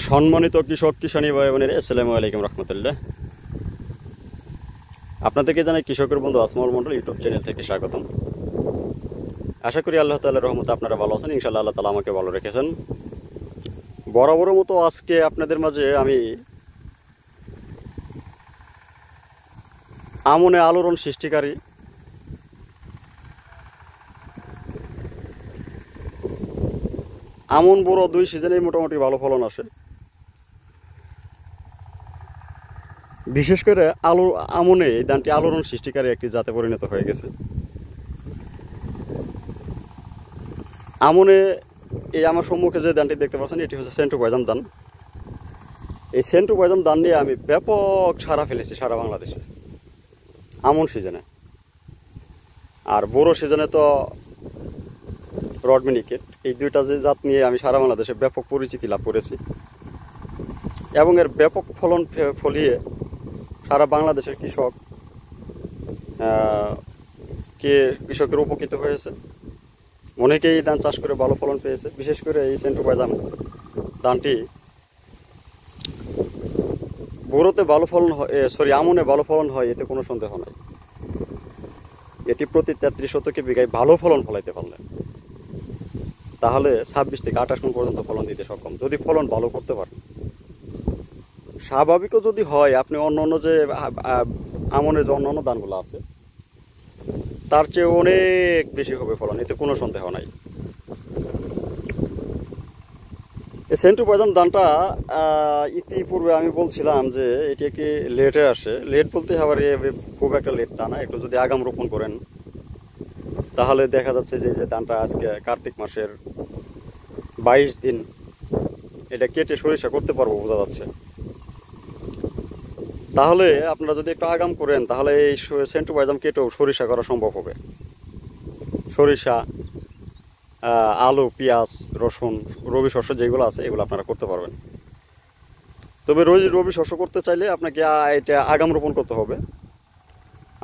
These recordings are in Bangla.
সম্মানিত কৃষক কিষানী ভাই বোনেরা, আসসালামু আলাইকুম রহমতুল্লাহ। আপনাদেরকে জানাই কৃষকের বন্ধু আসমউল মন্ডল ইউটিউব চ্যানেল থেকে স্বাগতম। আশা করি আল্লাহ তাআলার রহমতে আপনারা ভালো আছেন। ইনশাআল্লাহ আল্লাহ তাআলা আমাকে ভালো রেখেছেন। বরাবরের মতো আজকে আপনাদের মাঝে আমি আমনে আলোড়ন সৃষ্টিকারী আমন বড় দুই সিজনেই মোটামুটি ভালো ফলন আসে। বিশেষ করে আমনে এই ধানটি আলোড়ন সৃষ্টিকারী একটি জাতে পরিণত হয়ে গেছে। আমনে এই আমার সম্মুখে যে ধানটি দেখতে পাচ্ছেন, এটি হচ্ছে সেন্টু পয়জাম ধান। এই সেন্টু পয়জাম ধান নিয়ে আমি ব্যাপক সাড়া ফেলেছি সারা বাংলাদেশে আমন সিজনে। আর বড় সিজনে তো রড মিনিকেট, এই দুইটা যে জাত নিয়ে আমি সারা বাংলাদেশে ব্যাপক পরিচিতি লাভ করেছি এবং এর ব্যাপক ফলন ফলিয়ে সারা বাংলাদেশের কৃষকের উপকৃত হয়েছে। অনেকেই ধান চাষ করে ভালো ফলন পেয়েছে। বিশেষ করে এই সেন্টু পয়জাম ধানটি বোরোতে ভালো ফলন হয়, আমনে ভালো ফলন হয়, এতে কোনো সন্দেহ নাই। এটি প্রতি 33 শতকে বিঘায় ভালো ফলন ফলাইতে পারলে তাহলে 26 থেকে 28 মণ পর্যন্ত ফলন দিতে সক্ষম, যদি ফলন ভালো করতে পারেন। স্বাভাবিকও যদি হয়, আপনি অন্য যে আমনের যে অন্যান্য ধানগুলো আছে তার চেয়ে অনেক বেশি হবে ফলন, এতে কোনো সন্দেহ নাই। এই সেন্টু পয়জাম ধানটা ইতিপূর্বে আমি বলছিলাম যে এটি একটি লেটে আসে। লেট বলতে আবার খুব একটা লেট না, একটু যদি আগাম রোপণ করেন তাহলে দেখা যাচ্ছে যে ধানটা আজকে কার্তিক মাসের 22 দিন এটা কেটে সরিষা করতে পারবো বোঝা যাচ্ছে। তাহলে আপনারা যদি একটু আগাম করেন তাহলে এই সেন্টু পয়জাম কেটেও সরিষা করা সম্ভব হবে। সরিষা, আলু, পেঁয়াজ, রসুন, রবি শস্য যেগুলো আছে এগুলো আপনারা করতে পারবেন। তবে রবি শস্য করতে চাইলে আপনাকে এটা আগাম রোপণ করতে হবে।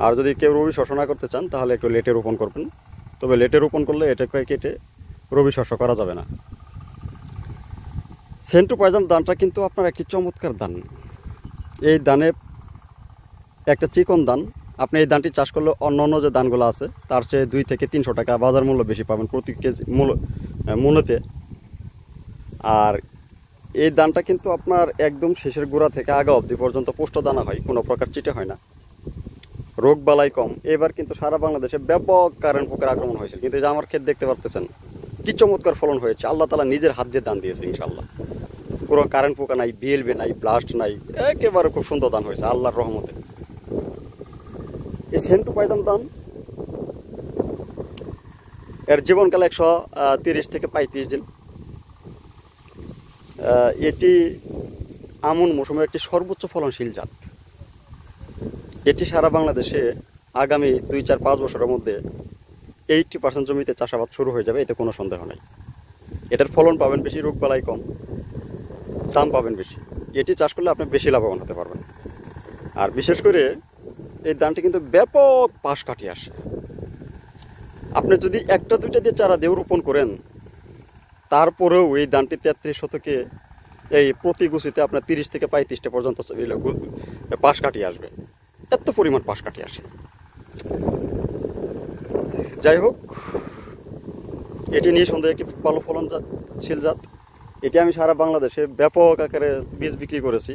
আর যদি কেউ রবি শস্য না করতে চান তাহলে একটু লেটে রোপণ করবেন। তবে লেটে রোপণ করলে এটাকে কেটে রবি শস্য করা যাবে না। সেন্টু পয়জাম ধানটা কিন্তু আপনার একটি চমৎকার ধান। এই ধানে একটা চিকন ধান। আপনি এই ধানটি চাষ করলে অন্য যে ধানগুলো আছে তার চেয়ে 2 থেকে 300 টাকা বাজার মূল্য বেশি পাবেন প্রতি কেজি মূল্যতে। আর এই ধানটা কিন্তু আপনার একদম শেষের গোড়া থেকে আগা অবধি পর্যন্ত পুষ্ট দানা হয়, কোনো প্রকার চিটে হয় না, রোগ বালাই কম। এবার কিন্তু সারা বাংলাদেশে ব্যাপক কারেন্ট পোকার আক্রমণ হয়েছে, কিন্তু এই যে আমার ক্ষেত দেখতে পারতেছেন কি চমৎকার ফলন হয়েছে। আল্লাহ তাআলা নিজের হাত দিয়ে দান দিয়েছে ইনশাআল্লাহ। পুরো কারেন্ট পোকা নাই, বিএলবি নাই, ব্লাস্ট নাই, একেবারে খুব সুন্দর ধান হয়েছে আল্লাহর রহমতে। এই সেন্টু পয়জাম ধান এর জীবনকাল 130 থেকে 35 দিন। এটি আমন মৌসুমে একটি সর্বোচ্চ ফলনশীল জাত। এটি সারা বাংলাদেশে আগামী 2, 4, 5 বছরের মধ্যে 80% জমিতে চাষাবাদ শুরু হয়ে যাবে, এতে কোনো সন্দেহ নাই। এটার ফলন পাবেন বেশি, রোগ বালাই কম, দাম পাবেন বেশি। এটি চাষ করলে আপনি বেশি লাভবান হতে পারবেন। আর বিশেষ করে এই ধানটি কিন্তু ব্যাপক পাশ কাটিয়ে আসে। আপনি যদি 1-2টা দিয়ে চারা দিয়ে রোপণ করেন তারপরেও এই ধানটি 33 শতকে এই প্রতি গুছিতে আপনার 30 থেকে 35টা পর্যন্ত পাশ কাটিয়ে আসবে, এত পরিমাণ পাশ কাটিয়ে আসে। যাই হোক, এটি নিঃসন্দেহে একটি ভালো ফলনশীল জাত। এটি আমি সারা বাংলাদেশে ব্যাপক আকারে বীজ বিক্রি করেছি।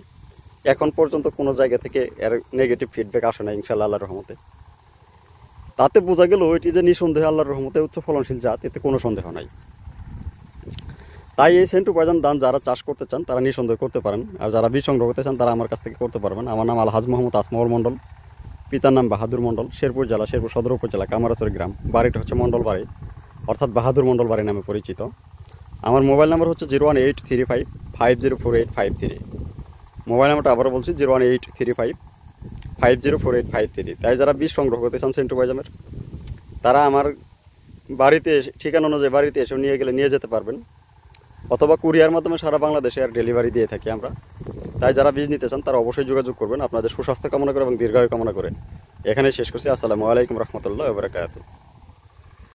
এখন পর্যন্ত কোনো জায়গা থেকে এর নেগেটিভ ফিডব্যাক আসে না ইনশাআল্লাহ আল্লাহর রহমতে। তাতে বোঝা গেল এটি যে নিঃসন্দেহে আল্লাহর রহমতে উচ্চ ফলনশীল জাত, এতে কোনো সন্দেহ নাই। তাই এই সেন্টু পয়জাম ধান যারা চাষ করতে চান তারা নিঃসন্দেহ করতে পারেন। আর যারা বীজ সংগ্রহ করতে চান তারা আমার কাছ থেকে করতে পারবেন। আমার নাম আলহাজ মোহাম্মদ আসমউল মন্ডল, পিতার নাম বাহাদুর মন্ডল, শেরপুর জেলা, শেরপুর সদর উপজেলা, কামারচর গ্রাম। বাড়িটা হচ্ছে মন্ডল বাড়ি, অর্থাৎ বাহাদুর মন্ডল বাড়ি নামে পরিচিত। আমার মোবাইল নাম্বার হচ্ছে 01835504853। মোবাইল নাম্বারটা আবারও বলছি 01835504853। তাই যারা বীজ সংগ্রহ করতে চান সেন্টু পয়জামের তারা আমার বাড়িতে ঠিকানা অনুযায়ী বাড়িতে এসে নিয়ে যেতে পারবেন, অথবা কুরিয়ার মাধ্যমে সারা বাংলাদেশে আর ডেলিভারি দিয়ে থাকি আমরা। তাই যারা বীজ নিতে চান তারা অবশ্যই যোগাযোগ করবেন। আপনাদের সুস্বাস্থ্য কামনা করে এবং দীর্ঘায়ু কামনা করে এখানে শেষ করছি। আসসালামু আলাইকুম রহমতুল্লাহ ওয়া বারাকাতুহু।